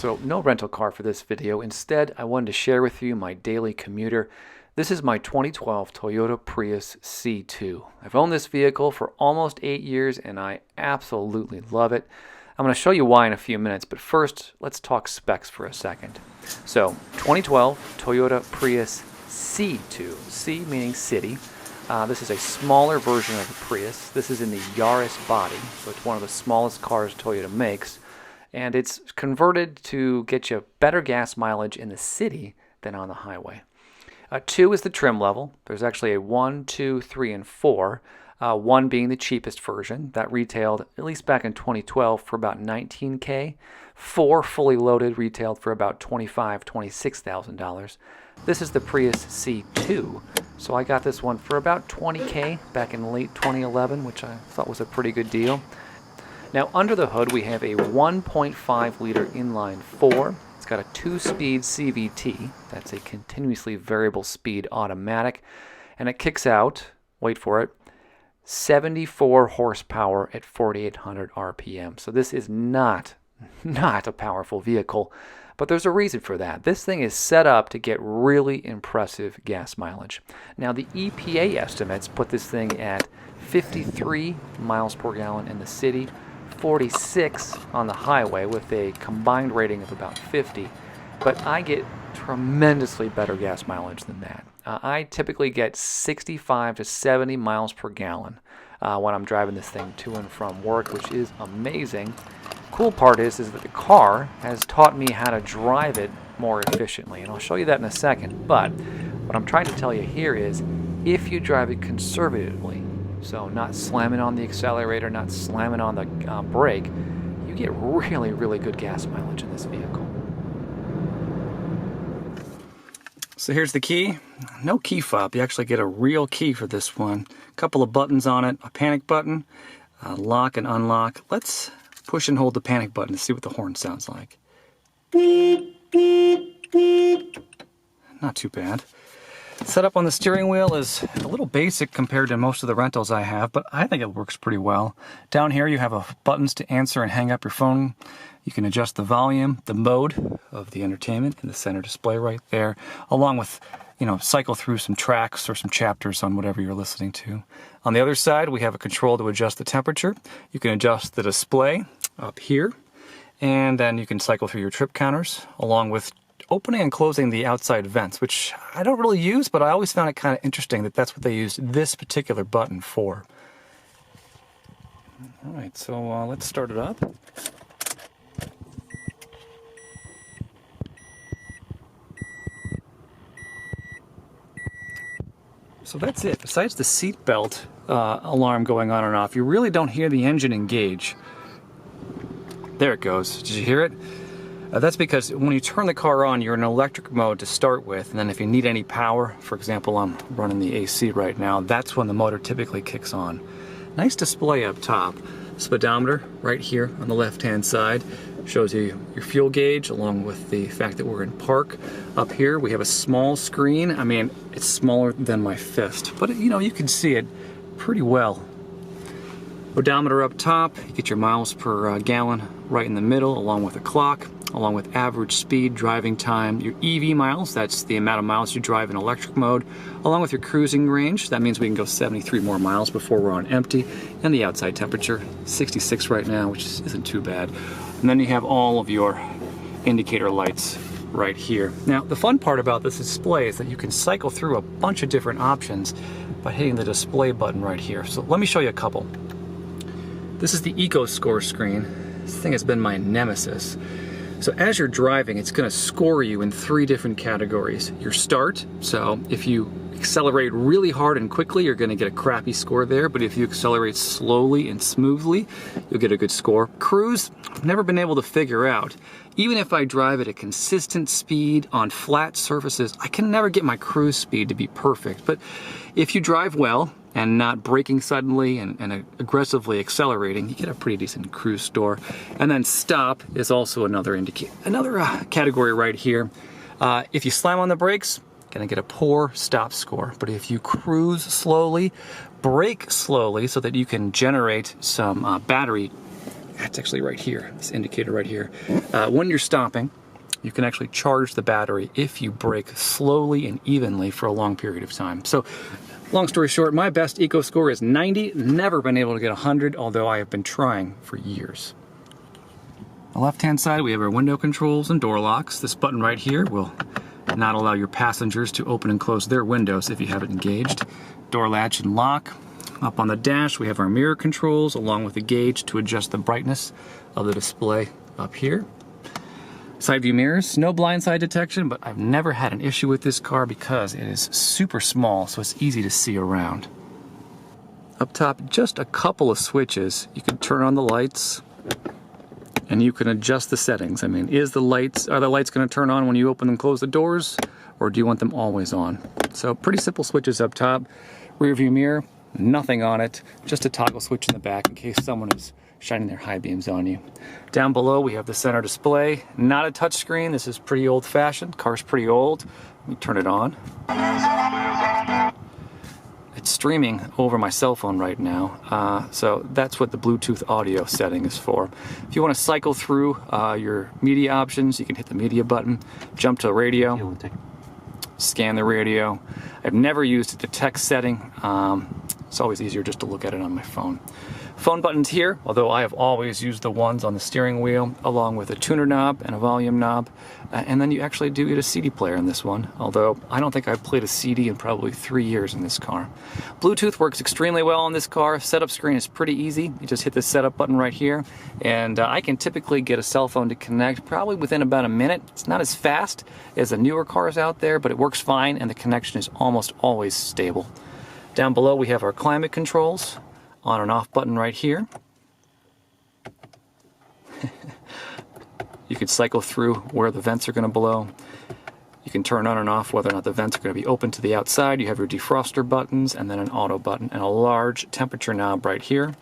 So no rental car for this video. Instead, I wanted to share with you my daily commuter. This is my 2012 Toyota Prius C2. I've owned this vehicle for almost 8 years and I absolutely love it. I'm going to show you why in a few minutes, but first let's talk specs for a second. So 2012 Toyota Prius C2, C meaning city. This is a smaller version of the Prius. This is in the Yaris body, so it's one of the smallest cars Toyota makes. And it's converted to get you better gas mileage in the city than on the highway. 2 is the trim level. There's actually a 1, 2, 3, and 4. 1 being the cheapest version. That retailed, at least back in 2012, for about $19K. 4 fully loaded retailed for about $25,000, $26,000. This is the Prius C2. So I got this one for about $20K back in late 2011, which I thought was a pretty good deal. Now under the hood we have a 1.5 liter inline 4. It's got a 2-speed CVT. That's a continuously variable speed automatic. And it kicks out, wait for it, 74 horsepower at 4,800 RPM. So this is not a powerful vehicle, but there's a reason for that. This thing is set up to get really impressive gas mileage. Now the EPA estimates put this thing at 53 miles per gallon in the city, 46 on the highway with a combined rating of about 50, but I get tremendously better gas mileage than that. I typically get 65 to 70 miles per gallon when I'm driving this thing to and from work, which is amazing. Cool part is that the car has taught me how to drive it more efficiently, and I'll show you that in a second. But what I'm trying to tell you here is if you drive it conservatively, so not slamming on the accelerator, not slamming on the brake, you get really good gas mileage in this vehicle. So here's the key. No key fob. You actually get a real key for this one. A couple of buttons on it, a panic button, lock and unlock. Let's push and hold the panic button to see what the horn sounds like. Not too bad. Setup on the steering wheel is a little basic compared to most of the rentals I have, but I think it works pretty well. Down here you have buttons to answer and hang up your phone. You can adjust the volume, the mode of the entertainment in the center display right there, along with, cycle through some tracks or some chapters on whatever you're listening to. On the other side, we have a control to adjust the temperature. You can adjust the display up here, and then you can cycle through your trip counters, along with opening and closing the outside vents, which I don't really use, but I always found it kind of interesting that that's what they used this particular button for. All right, so let's start it up. So that's it. Besides the seatbelt alarm going on and off, you really don't hear the engine engage. There it goes. Did you hear it? That's because when you turn the car on, you're in electric mode to start with, and then if you need any power, for example, I'm running the AC right now, that's when the motor typically kicks on. Nice display up top. Speedometer right here on the left-hand side shows you your fuel gauge, along with the fact that we're in park. Up here we have a small screen. I mean, it's smaller than my fist, but you can see it pretty well. Odometer up top, you get your miles per gallon right in the middle, along with a clock, along with average speed, driving time, your EV miles, that's the amount of miles you drive in electric mode, along with your cruising range. That means we can go 73 more miles before we're on empty, and the outside temperature, 66 right now, which isn't too bad. And then you have all of your indicator lights right here. Now, the fun part about this display is that you can cycle through a bunch of different options by hitting the display button right here. So let me show you a couple. This is the Eco Score screen. This thing has been my nemesis. So as you're driving, it's going to score you in 3 different categories. Your start, so if you accelerate really hard and quickly, you're going to get a crappy score there, but if you accelerate slowly and smoothly, you'll get a good score. Cruise, I've never been able to figure out. Even if I drive at a consistent speed on flat surfaces, I can never get my cruise speed to be perfect. But if you drive well, and not braking suddenly and aggressively accelerating, you get a pretty decent cruise score. And then stop is also another category right here. If you slam on the brakes, gonna get a poor stop score. But if you cruise slowly, brake slowly so that you can generate some battery It's actually right here, this indicator right here. When you're stopping, you can actually charge the battery if you brake slowly and evenly for a long period of time. So, long story short, my best eco score is 90. Never been able to get 100, although I have been trying for years. On the left-hand side, we have our window controls and door locks. This button right here will not allow your passengers to open and close their windows if you have it engaged. Door latch and lock. Up on the dash, we have our mirror controls along with a gauge to adjust the brightness of the display up here. Side view mirrors, no blindside detection, but I've never had an issue with this car because it is super small, so it's easy to see around. Up top, just a couple of switches. You can turn on the lights, and you can adjust the settings. I mean, are the lights going to turn on when you open and close the doors, or do you want them always on? So pretty simple switches up top. Rear view mirror, nothing on it, just a toggle switch in the back in case someone is shining their high beams on you. Down below we have the center display, not a touch screen. This is pretty old-fashioned. Car's pretty old. Let me turn it on. It's streaming over my cell phone right now, so that's what the Bluetooth audio setting is for. If you want to cycle through your media options, you can hit the media button, jump to radio, scan the radio. I've never used the text setting. It's always easier just to look at it on my phone. Phone buttons here, although I have always used the ones on the steering wheel, along with a tuner knob and a volume knob. And then you actually do get a CD player in this one, although I don't think I've played a CD in probably 3 years in this car. Bluetooth works extremely well on this car. Setup screen is pretty easy. You just hit the setup button right here, and I can typically get a cell phone to connect probably within about a minute. It's not as fast as the newer cars out there, but it works fine, and the connection is almost always stable. Down below we have our climate controls. On and off button right here. You can cycle through where the vents are going to blow. You can turn on and off whether or not the vents are going to be open to the outside. You have your defroster buttons and then an auto button and a large temperature knob right here,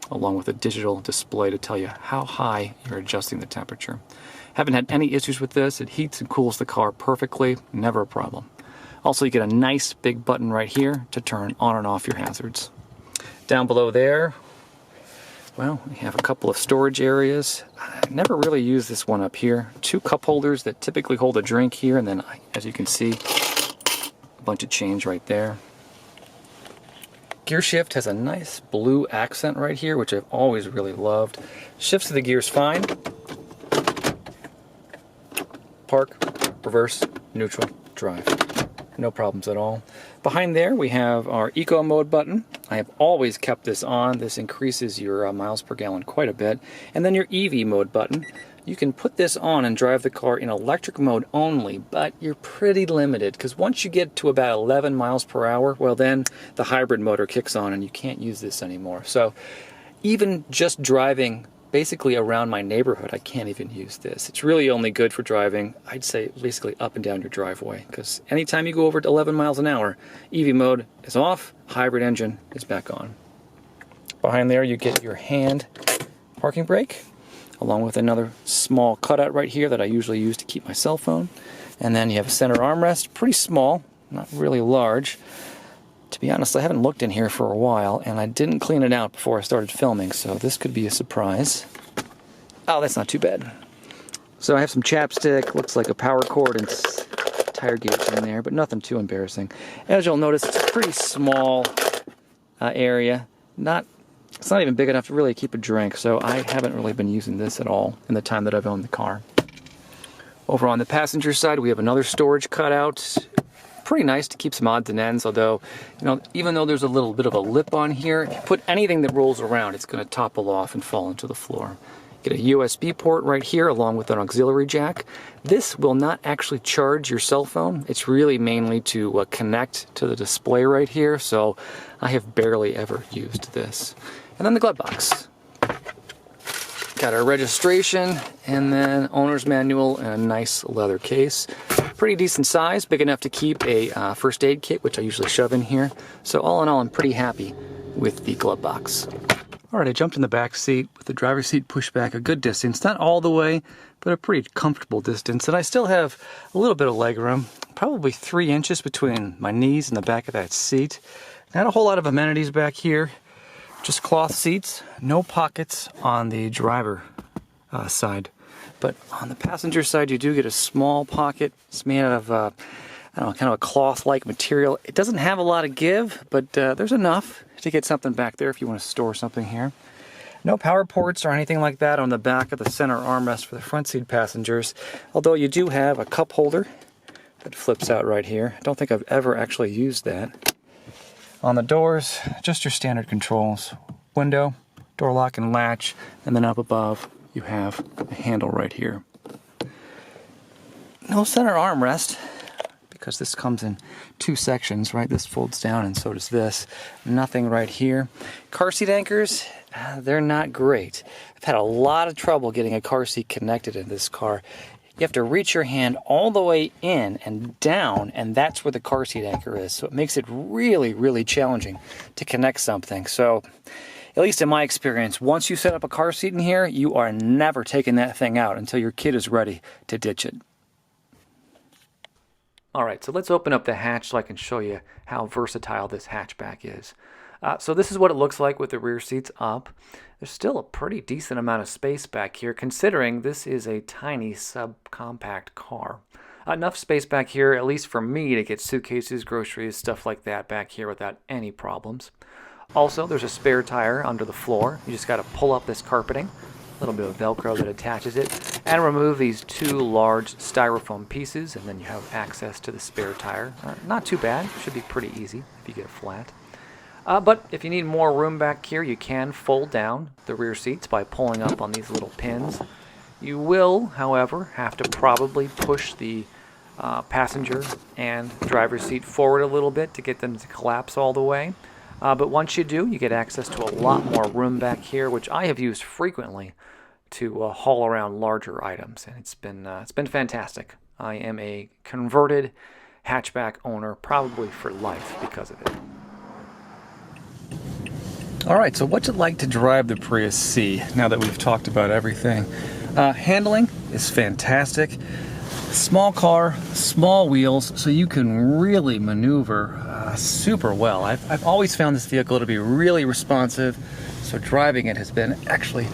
along with a digital display to tell you how high you're adjusting the temperature. Haven't had any issues with this. It heats and cools the car perfectly, never a problem. Also, you get a nice big button right here to turn on and off your hazards. Down below there, well, we have a couple of storage areas. I never really used this one up here. 2 cup holders that typically hold a drink here, and then, as you can see, a bunch of change right there. Gear shift has a nice blue accent right here, which I've always really loved. Shifts of the gears fine. Park, reverse, neutral, drive. No problems at all. Behind there we have our eco mode button. I have always kept this on. This increases your miles per gallon quite a bit. And then your EV mode button. You can put this on and drive the car in electric mode only, but you're pretty limited because once you get to about 11 miles per hour, well then the hybrid motor kicks on and you can't use this anymore. So even just driving basically around my neighborhood, I can't even use this. It's really only good for driving, I'd say, basically up and down your driveway, because anytime you go over to 11 miles an hour, EV mode is off, hybrid engine is back on. Behind there you get your hand parking brake, along with another small cutout right here that I usually use to keep my cell phone. And then you have a center armrest, pretty small, not really large. To be honest, I haven't looked in here for a while, and I didn't clean it out before I started filming, so this could be a surprise. Oh, that's not too bad. So I have some chapstick, looks like a power cord and tire gauge in there, but nothing too embarrassing. As you'll notice, it's a pretty small area. It's not even big enough to really keep a drink, so I haven't really been using this at all in the time that I've owned the car. Over on the passenger side, we have another storage cutout. Pretty nice to keep some odds and ends, although, you know, even though there's a little bit of a lip on here, if you put anything that rolls around, it's going to topple off and fall into the floor. Get a USB port right here along with an auxiliary jack. This will not actually charge your cell phone. It's really mainly to connect to the display right here, so I have barely ever used this. And then the glove box. Got our registration and then owner's manual and a nice leather case. Pretty decent size, big enough to keep a first aid kit, which I usually shove in here. So all in all, I'm pretty happy with the glove box. Alright, I jumped in the back seat with the driver's seat pushed back a good distance. Not all the way, but a pretty comfortable distance. And I still have a little bit of leg room, probably 3 inches between my knees and the back of that seat. Not a whole lot of amenities back here. Just cloth seats, no pockets on the driver side. But on the passenger side, you do get a small pocket. It's made out of, I don't know, kind of a cloth-like material. It doesn't have a lot of give, but there's enough to get something back there if you want to store something here. No power ports or anything like that on the back of the center armrest for the front seat passengers, although you do have a cup holder that flips out right here. I don't think I've ever actually used that. On the doors, just your standard controls. Window, door lock and latch, and then up above you have a handle right here. No center armrest, because this comes in two sections, right? This folds down and so does this. Nothing right here. Car seat anchors, they're not great. I've had a lot of trouble getting a car seat connected in this car. You have to reach your hand all the way in and down, and that's where the car seat anchor is. So it makes it really, really challenging to connect something. So, at least in my experience, once you set up a car seat in here, you are never taking that thing out until your kid is ready to ditch it. All right, so let's open up the hatch so I can show you how versatile this hatchback is. So this is what it looks like with the rear seats up. There's still a pretty decent amount of space back here, considering this is a tiny subcompact car. Enough space back here, at least for me, to get suitcases, groceries, stuff like that back here without any problems. Also, there's a spare tire under the floor. You just got to pull up this carpeting, a little bit of Velcro that attaches it, and remove these two large styrofoam pieces, and then you have access to the spare tire. Not too bad. Should be pretty easy if you get it flat. But if you need more room back here, you can fold down the rear seats by pulling up on these little pins. You will, however, have to probably push the passenger and driver's seat forward a little bit to get them to collapse all the way. But once you do, you get access to a lot more room back here, which I have used frequently to haul around larger items, and it's been fantastic. I am a converted hatchback owner, probably for life because of it. All right, so what's it like to drive the Prius C now that we've talked about everything? Handling is fantastic. Small car, small wheels, so you can really maneuver super well. I've always found this vehicle to be really responsive, so driving it has been actually,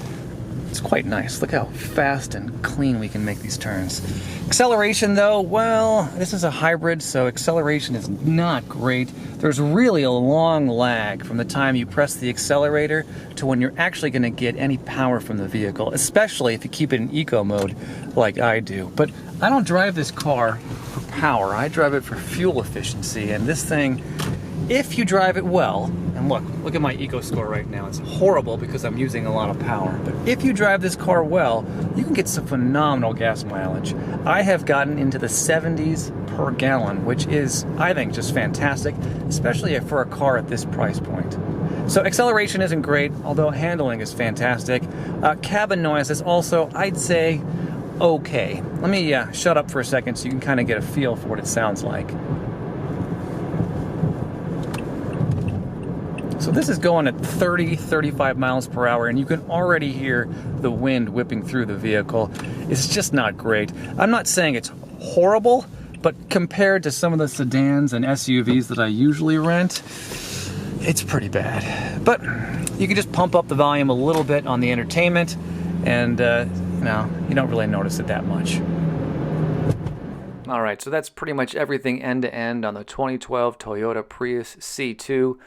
it's quite nice. Look how fast and clean we can make these turns. Acceleration though, well, this is a hybrid, so acceleration is not great. There's really a long lag from the time you press the accelerator to when you're actually going to get any power from the vehicle, especially if you keep it in eco mode like I do. But I don't drive this car for power. I drive it for fuel efficiency, and this thing, if you drive it well, and look at my eco score right now. It's horrible because I'm using a lot of power. But if you drive this car well, you can get some phenomenal gas mileage. I have gotten into the 70s per gallon, which is, I think, just fantastic, especially for a car at this price point. So acceleration isn't great, although handling is fantastic. Cabin noise is also, I'd say, okay. Let me shut up for a second so you can kind of get a feel for what it sounds like. So this is going at 30, 35 miles per hour, and you can already hear the wind whipping through the vehicle. It's just not great. I'm not saying it's horrible, but compared to some of the sedans and SUVs that I usually rent, it's pretty bad. But you can just pump up the volume a little bit on the entertainment, and you don't really notice it that much. All right, so that's pretty much everything end to end on the 2012 Toyota Prius C2.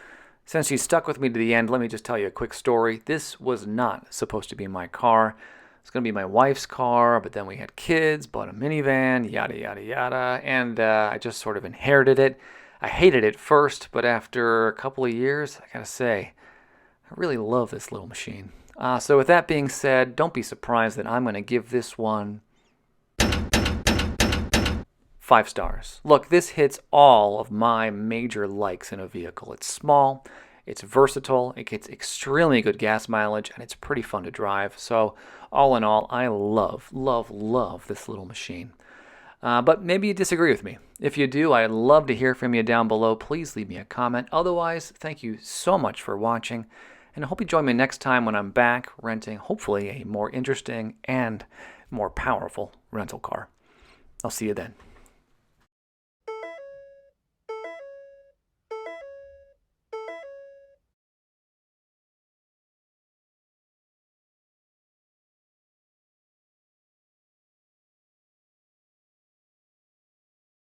Since you stuck with me to the end, let me just tell you a quick story. This was not supposed to be my car. It's going to be my wife's car, but then we had kids, bought a minivan, yada, yada, yada, and I just sort of inherited it. I hated it first, but after a couple of years, I gotta say, I really love this little machine. So with that being said, don't be surprised that I'm going to give this one 5 stars. Look, this hits all of my major likes in a vehicle. It's small, it's versatile, it gets extremely good gas mileage, and it's pretty fun to drive. So all in all, I love, love, love this little machine. But maybe you disagree with me. If you do, I'd love to hear from you down below. Please leave me a comment. Otherwise, thank you so much for watching, and I hope you join me next time when I'm back renting, hopefully, a more interesting and more powerful rental car. I'll see you then.